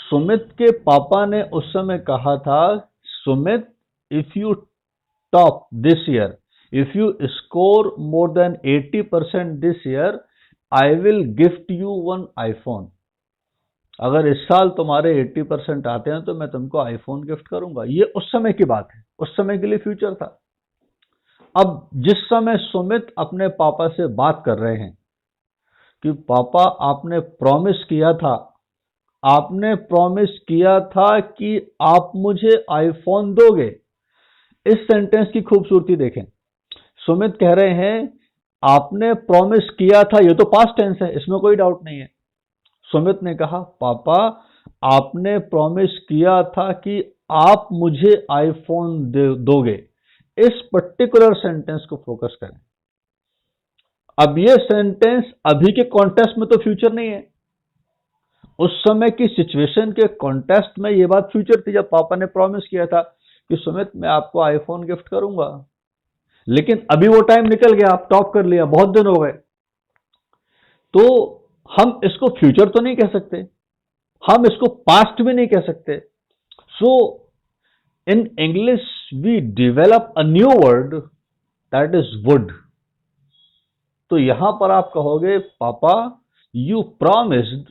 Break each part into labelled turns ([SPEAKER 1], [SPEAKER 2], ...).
[SPEAKER 1] सुमित के पापा ने उस समय कहा था, Sumit, if you top this year, if you score more than 80% this year, I will gift you one iPhone. अगर इस साल तुम्हारे 80% आते हैं तो मैं तुमको आईफोन गिफ्ट करूंगा। ये उस समय की बात है, उस समय के लिए फ्यूचर था। अब जिस समय सुमित अपने पापा से बात कर रहे हैं कि पापा आपने प्रॉमिस किया था, आपने प्रॉमिस किया था कि आप मुझे आईफोन दोगे। इस सेंटेंस की खूबसूरती देखें। सुमित कह रहे हैं आपने प्रॉमिस किया था, ये तो पास्ट टेंस है, इसमें कोई डाउट नहीं है। सुमित ने कहा पापा आपने प्रॉमिस किया था कि आप मुझे आईफोन दोगे। इस पर्टिकुलर सेंटेंस को फोकस करें। अब ये सेंटेंस अभी के कॉन्टेक्स्ट में तो फ्यूचर नहीं है, उस समय की सिचुएशन के कॉन्टेक्स्ट में ये बात फ्यूचर थी, जब पापा ने प्रॉमिस किया था कि सुमित मैं आपको आईफोन गिफ्ट करूंगा। लेकिन अभी वो टाइम निकल गया, आप टॉप कर लिया, बहुत दिन हो गए, तो हम इसको फ्यूचर तो नहीं कह सकते, हम इसको पास्ट भी नहीं कह सकते। So in English we develop a new word that is would. तो यहां पर आप कहोगे papa you promised,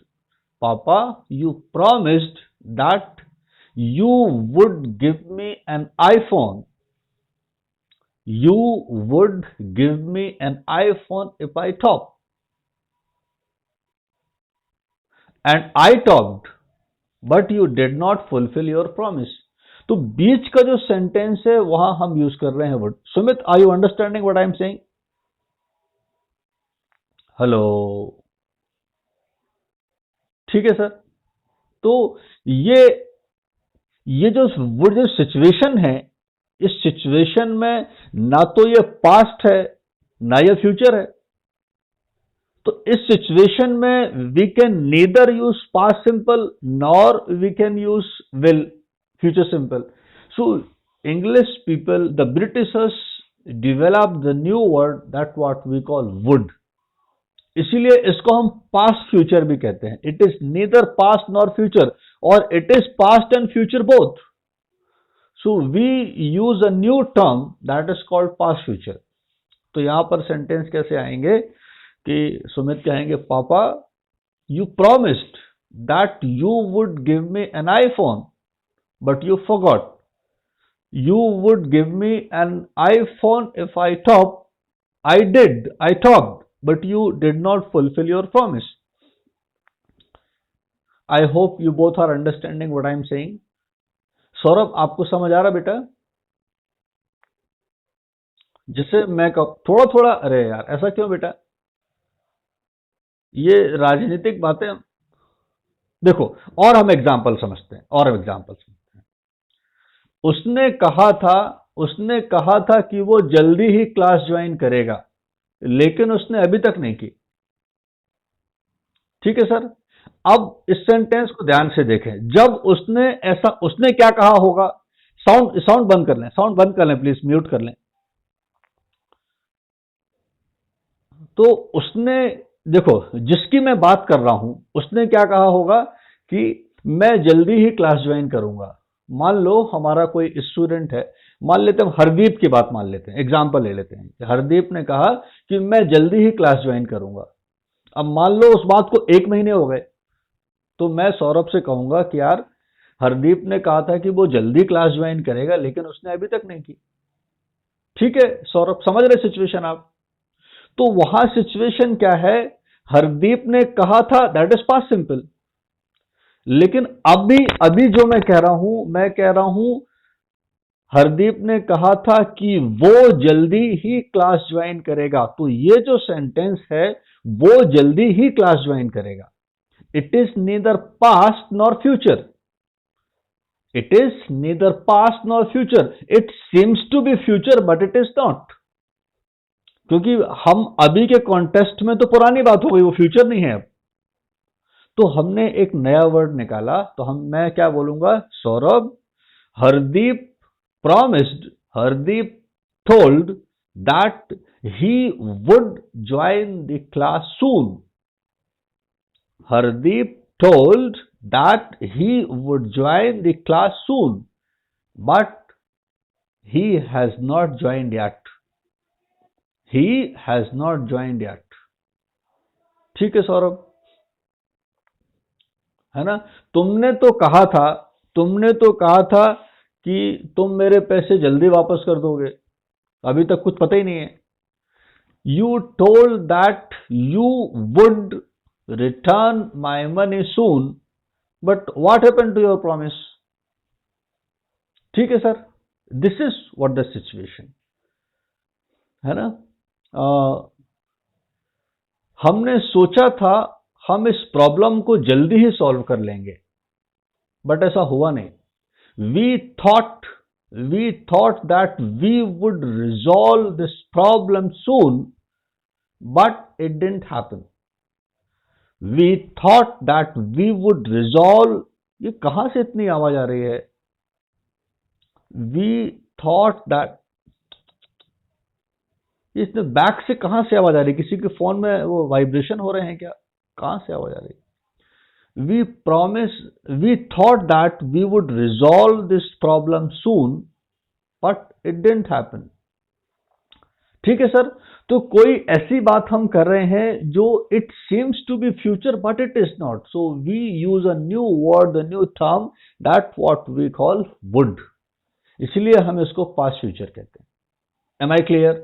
[SPEAKER 1] papa you promised that you would give me an iPhone, you would give me an iPhone if I top. And I topped, but you did not fulfill your promise. तो बीच का जो sentence है वहां हम use कर रहे हैं word. Sumit, are you understanding what I am saying? Hello, ठीक है सर। तो ये जो सिचुएशन है, इस सिचुएशन में ना तो ये पास्ट है ना ये फ्यूचर है। तो इस सिचुएशन में we can neither use past simple nor we can use will future simple. So English people, the Britishers develop the new word that what we call would. इसीलिए इसको हम पास्ट फ्यूचर भी कहते हैं। It is neither past nor future, और it is past and future both. So we use a new term that is called past future. तो यहां पर सेंटेंस कैसे आएंगे कि सुमित कहेंगे पापा you promised that you would give me an iPhone but you forgot, you would give me an iPhone if I top, I top but you did not fulfil your promise. I hope you both are understanding what I am saying. Saurabh, आपको समझ आ रहा बेटा? जिसे मैं थोड़ा थोड़ा, अरे यार ऐसा क्यों बेटा, ये राजनीतिक बातें देखो। और हम एग्जाम्पल समझते हैं, और हम एग्जाम्पल समझते हैं। उसने कहा था कि वो जल्दी ही क्लास ज्वाइन करेगा, लेकिन उसने अभी तक नहीं की। ठीक है सर। अब इस सेंटेंस को ध्यान से देखें। जब उसने क्या कहा होगा? साउंड बंद कर लें, साउंड बंद कर लें प्लीज, म्यूट कर लें। तो उसने, देखो जिसकी मैं बात कर रहा हूं, उसने क्या कहा होगा कि मैं जल्दी ही क्लास ज्वाइन करूंगा। मान लो हमारा कोई स्टूडेंट है, मान लेते हैं हरदीप की बात, मान लेते हैं, एग्जाम्पल ले लेते हैं। हरदीप ने कहा कि मैं जल्दी ही क्लास ज्वाइन करूंगा। अब मान लो उस बात को 1 महीने हो गए, तो मैं सौरभ से कहूंगा कि यार हरदीप ने कहा था कि वो जल्दी क्लास ज्वाइन करेगा, लेकिन उसने अभी तक नहीं की। ठीक है सौरभ, समझ रहे सिचुएशन आप? तो वहां सिचुएशन क्या है? हरदीप ने कहा था, दैट इज पास्ट सिंपल। लेकिन अभी जो मैं कह रहा हूं हरदीप ने कहा था कि वो जल्दी ही क्लास ज्वाइन करेगा। तो ये जो सेंटेंस है, वो जल्दी ही क्लास ज्वाइन करेगा। It is neither past nor future, it is neither past nor future. It seems to be future but it is not, क्योंकि हम अभी के कॉन्टेक्स्ट में तो पुरानी बात हो गई, वो फ्यूचर नहीं है अब। तो हमने एक नया वर्ड निकाला, तो मैं क्या बोलूंगा? Saurabh, Hardeep promised, Hardeep told that he would join the class soon. Hardeep told that he would join the class soon, but he has not joined yet. He has not joined yet. ठीक है सौरभ, है ना? तुमने तो कहा था कि तुम मेरे पैसे जल्दी वापस कर दोगे, अभी तक कुछ पता ही नहीं है. You told that you would return my money soon, but what happened to your promise? ठीक है sir, this is what the situation है ना. हमने सोचा था हम इस प्रॉब्लम को जल्दी ही सॉल्व कर लेंगे, बट ऐसा हुआ नहीं. We thought that we would resolve this problem soon, but it didn't happen. We thought that we would resolve, ये कहां से इतनी आवाज आ रही है? वी थॉट दैट, इसमें बैक से कहां से आवाज आ रही है? किसी के फोन में वो वाइब्रेशन हो रहे हैं क्या? कहां से आवाज आ रही है? We thought that we would resolve this problem soon, but it didn't happen. ठीक है सर, तो कोई ऐसी बात हम कर रहे हैं जो it seems to be future but it is not, so we use a new word, a new term, that what we call would. इसलिए हम इसको पास्ट फ्यूचर कहते हैं. Am I clear?